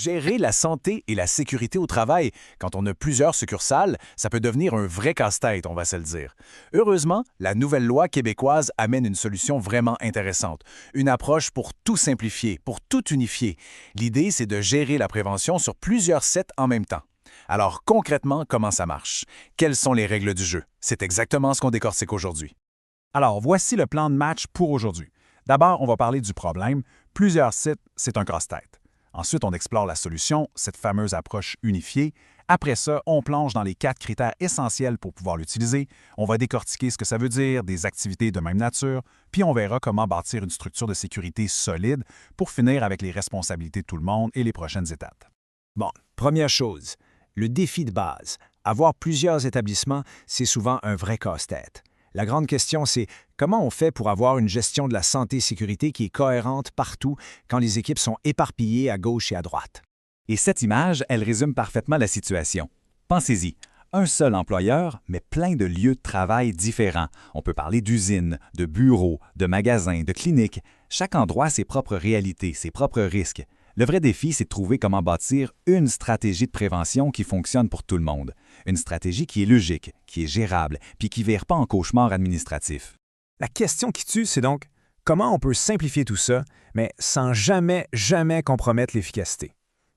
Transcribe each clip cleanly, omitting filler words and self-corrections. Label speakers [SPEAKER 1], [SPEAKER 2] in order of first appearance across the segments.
[SPEAKER 1] Gérer la santé et la sécurité au travail, quand on a plusieurs succursales, ça peut devenir un vrai casse-tête, on va se le dire. Heureusement, la nouvelle loi québécoise amène une solution vraiment intéressante, une approche pour tout simplifier, pour tout unifier. L'idée, c'est de gérer la prévention sur plusieurs sets en même temps. Alors concrètement, comment ça marche? Quelles sont les règles du jeu? C'est exactement ce qu'on décortique aujourd'hui.
[SPEAKER 2] Alors, voici le plan de match pour aujourd'hui. D'abord, on va parler du problème. Plusieurs sites, c'est un casse-tête. Ensuite, on explore la solution, cette fameuse approche unifiée. Après ça, on plonge dans les 4 critères essentiels pour pouvoir l'utiliser. On va décortiquer ce que ça veut dire, des activités de même nature, puis on verra comment bâtir une structure de sécurité solide pour finir avec les responsabilités de tout le monde et les prochaines étapes.
[SPEAKER 3] Bon, première chose, le défi de base. Avoir plusieurs établissements, c'est souvent un vrai casse-tête. La grande question, c'est comment on fait pour avoir une gestion de la santé-sécurité qui est cohérente partout quand les équipes sont éparpillées à gauche et à droite.
[SPEAKER 4] Et cette image, elle résume parfaitement la situation. Pensez-y, un seul employeur, mais plein de lieux de travail différents. On peut parler d'usines, de bureaux, de magasins, de cliniques. Chaque endroit a ses propres réalités, ses propres risques. Le vrai défi, c'est de trouver comment bâtir une stratégie de prévention qui fonctionne pour tout le monde. Une stratégie qui est logique, qui est gérable, puis qui ne vire pas en cauchemar administratif.
[SPEAKER 3] La question qui tue, c'est donc comment on peut simplifier tout ça, mais sans jamais compromettre l'efficacité.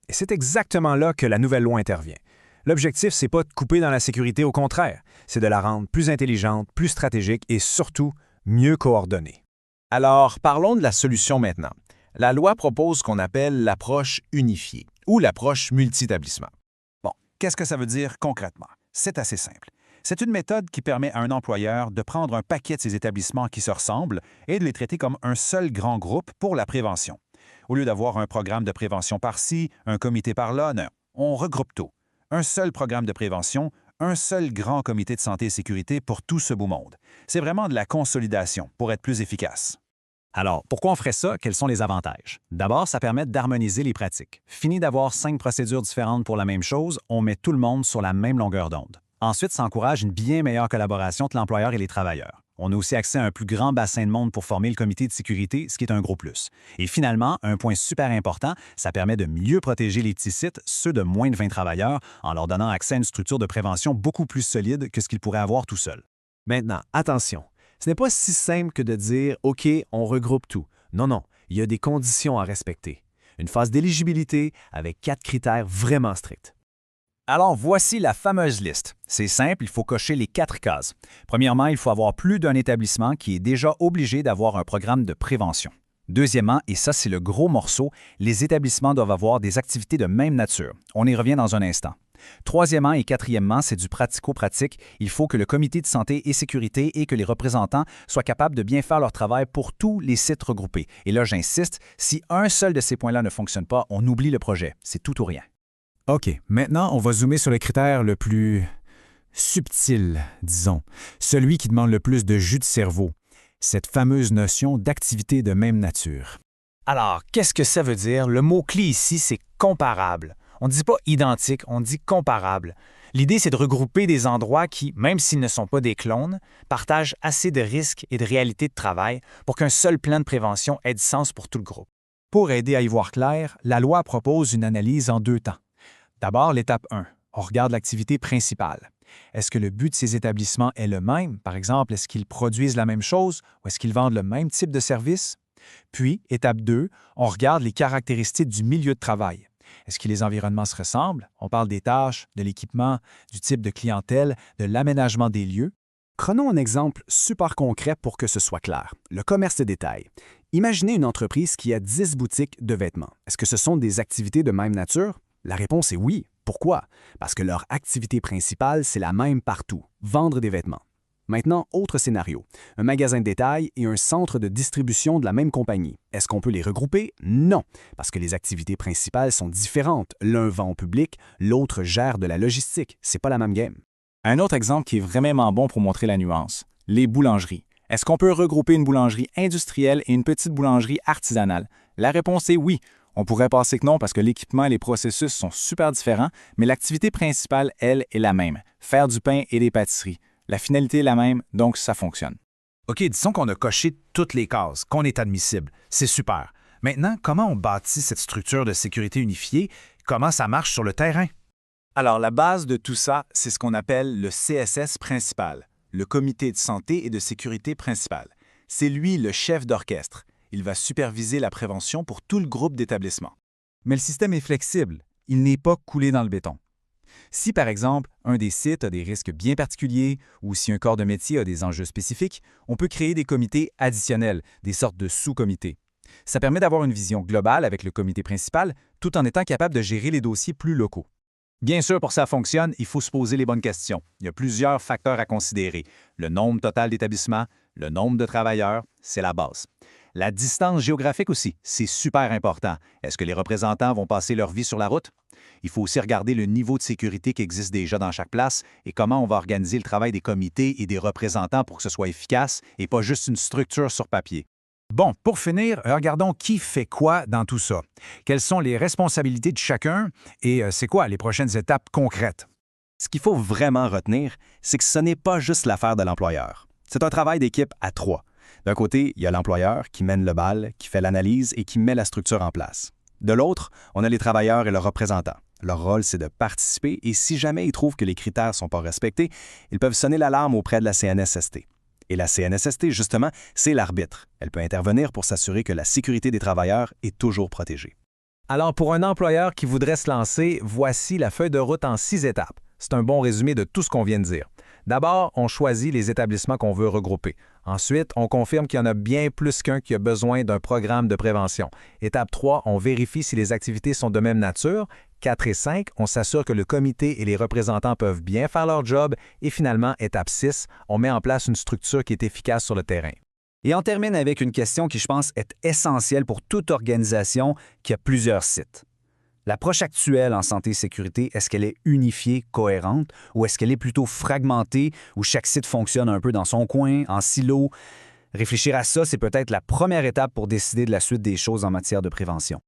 [SPEAKER 3] Et c'est exactement là que la nouvelle loi intervient. L'objectif, c'est pas de couper dans la sécurité, au contraire, c'est de la rendre plus intelligente, plus stratégique et surtout mieux coordonnée.
[SPEAKER 1] Alors, parlons de la solution maintenant. La loi propose ce qu'on appelle l'approche unifiée ou l'approche multi-établissement.
[SPEAKER 2] Bon, qu'est-ce que ça veut dire concrètement? C'est assez simple. C'est une méthode qui permet à un employeur de prendre un paquet de ses établissements qui se ressemblent et de les traiter comme un seul grand groupe pour la prévention. Au lieu d'avoir un programme de prévention par-ci, un comité par-là, non, on regroupe tout. Un seul programme de prévention, un seul grand comité de santé et sécurité pour tout ce beau monde. C'est vraiment de la consolidation pour être plus efficace.
[SPEAKER 5] Alors, pourquoi on ferait ça? Quels sont les avantages? D'abord, ça permet d'harmoniser les pratiques. Fini d'avoir 5 procédures différentes pour la même chose, on met tout le monde sur la même longueur d'onde. Ensuite, ça encourage une bien meilleure collaboration entre l'employeur et les travailleurs. On a aussi accès à un plus grand bassin de monde pour former le comité de sécurité, ce qui est un gros plus. Et finalement, un point super important, ça permet de mieux protéger les petits sites, ceux de moins de 20 travailleurs, en leur donnant accès à une structure de prévention beaucoup plus solide que ce qu'ils pourraient avoir tout seuls.
[SPEAKER 3] Maintenant, attention, ce n'est pas si simple que de dire « OK, on regroupe tout ». Non, il y a des conditions à respecter. Une phase d'éligibilité avec 4 critères vraiment stricts.
[SPEAKER 5] Alors, voici la fameuse liste. C'est simple, il faut cocher les 4 cases. Premièrement, il faut avoir plus d'un établissement qui est déjà obligé d'avoir un programme de prévention. Deuxièmement, et ça c'est le gros morceau, les établissements doivent avoir des activités de même nature. On y revient dans un instant. Troisièmement et quatrièmement, c'est du pratico-pratique. Il faut que le comité de santé et sécurité et que les représentants soient capables de bien faire leur travail pour tous les sites regroupés. Et là, j'insiste, si un seul de ces points-là ne fonctionne pas, on oublie le projet. C'est tout ou rien.
[SPEAKER 3] OK, maintenant, on va zoomer sur le critère le plus subtil, disons, celui qui demande le plus de jus de cerveau, cette fameuse notion d'activité de même nature.
[SPEAKER 5] Alors, qu'est-ce que ça veut dire? Le mot-clé ici, c'est comparable. On ne dit pas identique, on dit comparable. L'idée, c'est de regrouper des endroits qui, même s'ils ne sont pas des clones, partagent assez de risques et de réalités de travail pour qu'un seul plan de prévention ait du sens pour tout le groupe.
[SPEAKER 2] Pour aider à y voir clair, la loi propose une analyse en 2 temps. D'abord, l'étape 1. On regarde l'activité principale. Est-ce que le but de ces établissements est le même? Par exemple, est-ce qu'ils produisent la même chose ou est-ce qu'ils vendent le même type de service? Puis, étape 2, on regarde les caractéristiques du milieu de travail. Est-ce que les environnements se ressemblent? On parle des tâches, de l'équipement, du type de clientèle, de l'aménagement des lieux.
[SPEAKER 3] Prenons un exemple super concret pour que ce soit clair. Le commerce de détail. Imaginez une entreprise qui a 10 boutiques de vêtements. Est-ce que ce sont des activités de même nature? La réponse est oui. Pourquoi? Parce que leur activité principale, c'est la même partout, vendre des vêtements. Maintenant, autre scénario. Un magasin de détail et un centre de distribution de la même compagnie. Est-ce qu'on peut les regrouper? Non, parce que les activités principales sont différentes. L'un vend au public, l'autre gère de la logistique. C'est pas la même game.
[SPEAKER 4] Un autre exemple qui est vraiment bon pour montrer la nuance, les boulangeries. Est-ce qu'on peut regrouper une boulangerie industrielle et une petite boulangerie artisanale? La réponse est oui. On pourrait penser que non parce que l'équipement et les processus sont super différents, mais l'activité principale, elle, est la même. Faire du pain et des pâtisseries. La finalité est la même, donc ça fonctionne.
[SPEAKER 2] OK, disons qu'on a coché toutes les cases, qu'on est admissible. C'est super. Maintenant, comment on bâtit cette structure de sécurité unifiée? Comment ça marche sur le terrain?
[SPEAKER 5] Alors, la base de tout ça, c'est ce qu'on appelle le CSS principal, le comité de santé et de sécurité principal. C'est lui le chef d'orchestre. Il va superviser la prévention pour tout le groupe d'établissements.
[SPEAKER 4] Mais le système est flexible. Il n'est pas coulé dans le béton. Si, par exemple, un des sites a des risques bien particuliers ou si un corps de métier a des enjeux spécifiques, on peut créer des comités additionnels, des sortes de sous-comités. Ça permet d'avoir une vision globale avec le comité principal, tout en étant capable de gérer les dossiers plus locaux.
[SPEAKER 5] Bien sûr, pour que ça fonctionne, il faut se poser les bonnes questions. Il y a plusieurs facteurs à considérer. Le nombre total d'établissements, le nombre de travailleurs, c'est la base. La distance géographique aussi, c'est super important. Est-ce que les représentants vont passer leur vie sur la route? Il faut aussi regarder le niveau de sécurité qui existe déjà dans chaque place et comment on va organiser le travail des comités et des représentants pour que ce soit efficace et pas juste une structure sur papier.
[SPEAKER 2] Bon, pour finir, regardons qui fait quoi dans tout ça. Quelles sont les responsabilités de chacun et c'est quoi les prochaines étapes concrètes?
[SPEAKER 6] Ce qu'il faut vraiment retenir, c'est que ce n'est pas juste l'affaire de l'employeur. C'est un travail d'équipe à trois. D'un côté, il y a l'employeur qui mène le bal, qui fait l'analyse et qui met la structure en place. De l'autre, on a les travailleurs et leurs représentants. Leur rôle, c'est de participer et si jamais ils trouvent que les critères ne sont pas respectés, ils peuvent sonner l'alarme auprès de la CNSST. Et la CNSST, justement, c'est l'arbitre. Elle peut intervenir pour s'assurer que la sécurité des travailleurs est toujours protégée.
[SPEAKER 2] Alors, pour un employeur qui voudrait se lancer, voici la feuille de route en 6 étapes. C'est un bon résumé de tout ce qu'on vient de dire. D'abord, on choisit les établissements qu'on veut regrouper. Ensuite, on confirme qu'il y en a bien plus qu'un qui a besoin d'un programme de prévention. Étape 3, on vérifie si les activités sont de même nature. 4 et 5, on s'assure que le comité et les représentants peuvent bien faire leur job. Et finalement, étape 6, on met en place une structure qui est efficace sur le terrain.
[SPEAKER 5] Et on termine avec une question qui, je pense, est essentielle pour toute organisation qui a plusieurs sites. L'approche actuelle en santé et sécurité, est-ce qu'elle est unifiée, cohérente, ou est-ce qu'elle est plutôt fragmentée, où chaque site fonctionne un peu dans son coin, en silo? Réfléchir à ça, c'est peut-être la première étape pour décider de la suite des choses en matière de prévention.